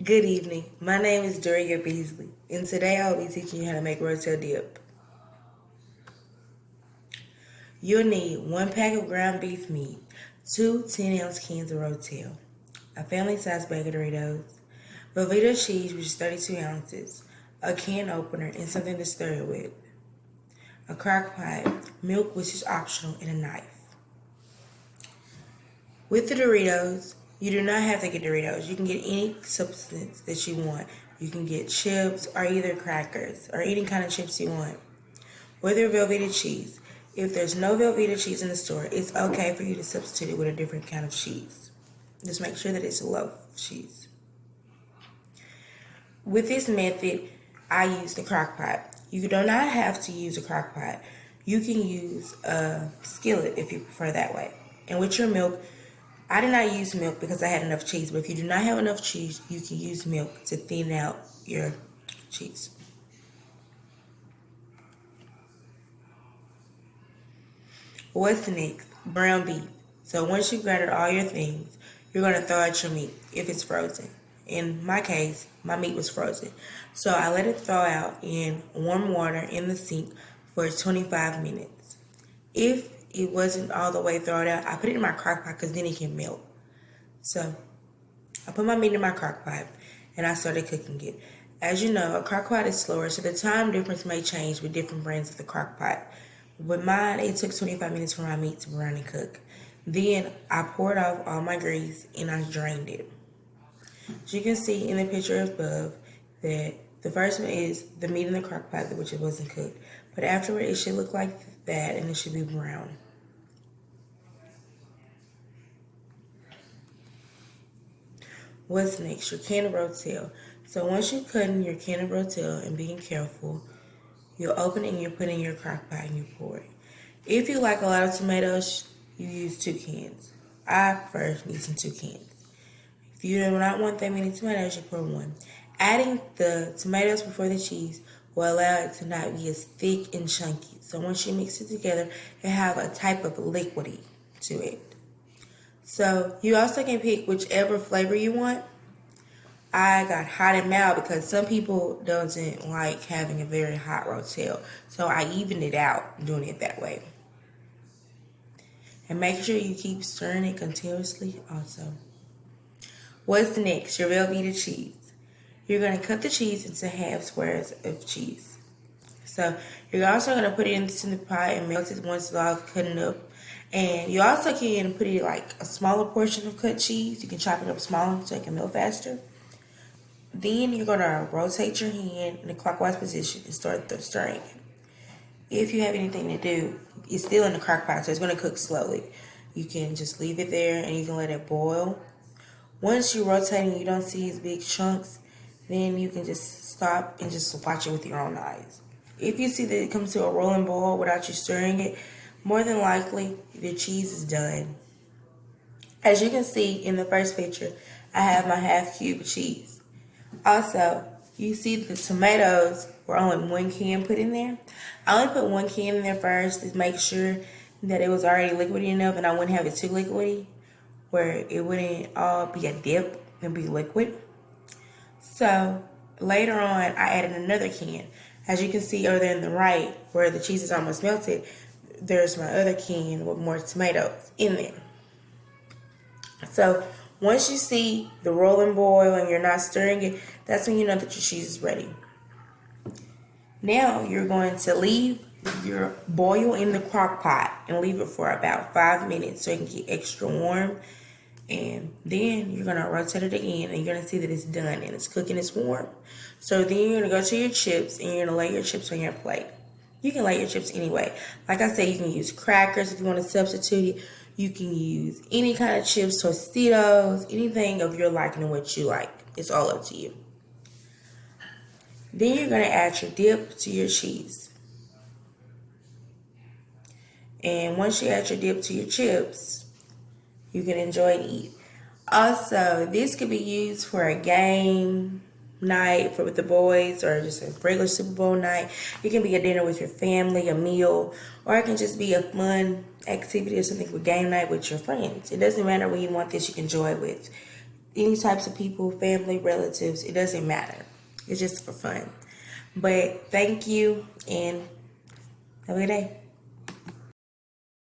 Good evening. My name is Doria Beasley, and today I'll be teaching you how to make Rotel dip. You'll need 1 pack of ground beef meat, 2 10-ounce cans of Rotel, a family-size bag of Doritos, Velveeta cheese, which is 32 ounces, a can opener, and something to stir it with, a crock pot, milk, which is optional, and a knife. With the Doritos, you do not have to get Doritos. You can get any substance that you want. You can get chips or either crackers or any kind of chips you want. With your Velveeta cheese, if there's no Velveeta cheese in the store, it's okay for you to substitute it with a different kind of cheese. Just make sure that it's a loaf cheese. With this method, I use the crock pot. You do not have to use a crock pot. You can use a skillet if you prefer that way. And with your milk, I did not use milk because I had enough cheese, but if you do not have enough cheese, you can use milk to thin out your cheese. What's next? Brown beef. So once you've gathered all your things, you're going to throw out your meat if it's frozen. In my case, my meat was frozen. So I let it thaw out in warm water in the sink for 25 minutes. If it wasn't all the way thawed out, I put it in my crock pot because then it can melt. So I put my meat in my crock pot and I started cooking it. As you know, a crock pot is slower, so the time difference may change with different brands of the crock pot. With mine, it took 25 minutes for my meat to brown and cook. Then I poured off all my grease and I drained it. As you can see in the picture above, that the first one is the meat in the crock pot, which it wasn't cooked. But afterward, it should look like that and it should be brown. What's next? Your can of Rotel. So once you cut in your can of Rotel and being careful, you'll open it and you put it in your crock pot and you pour it. If you like a lot of tomatoes, you use 2 cans. I prefer using 2 cans. If you do not want that many tomatoes, you pour 1. Adding the tomatoes before the cheese will allow it to not be as thick and chunky. So once you mix it together, it have a type of liquidy to it. So you also can pick whichever flavor you want. I got hot and mild because some people doesn't like having a very hot Rotel. So I evened it out doing it that way. And make sure you keep stirring it continuously also. What's next? Your Velveeta cheese. You're going to cut the cheese into half squares of cheese. So you're also going to put it into the pot and melt it once it's all cut up. And you also can put it like a smaller portion of cut cheese. You can chop it up smaller so it can melt faster. Then you're going to rotate your hand in a clockwise position and start stirring it. If you have anything to do, it's still in the crock pot, so it's going to cook slowly. You can just leave it there and you can let it boil. Once you rotate and you don't see its big chunks, then you can just stop and just watch it with your own eyes. If you see that it comes to a rolling boil without you stirring it, more than likely the cheese is done. As you can see in the first picture, I have my half cube of cheese. Also, you see the tomatoes were only 1 can put in there. I only put 1 can in there first to make sure that it was already liquidy enough and I wouldn't have it too liquidy, where it wouldn't all be a dip and be liquid. So later on, I added another can. As you can see over there on the right, where the cheese is almost melted, there's my other can with more tomatoes in there. So once you see the rolling boil and you're not stirring it, that's when you know that your cheese is ready. Now you're going to leave your boil in the crock pot and leave it for about 5 minutes so it can get extra warm. And then you're going to rotate it again and you're going to see that it's done and it's cooking, it's warm. So then you're going to go to your chips and you're going to lay your chips on your plate. You can lay your chips anyway. Like I said, you can use crackers if you want to substitute it. You can use any kind of chips, Tostitos, anything of your liking and what you like. It's all up to you. Then you're going to add your dip to your cheese. And once you add your dip to your chips, you can enjoy and eat. Also, this could be used for a game night with the boys or just a regular Super Bowl night. It can be a dinner with your family, a meal, or it can just be a fun activity or something for game night with your friends. It doesn't matter when you want this, you can enjoy it with any types of people, family, relatives. It doesn't matter. It's just for fun. But thank you and have a good day.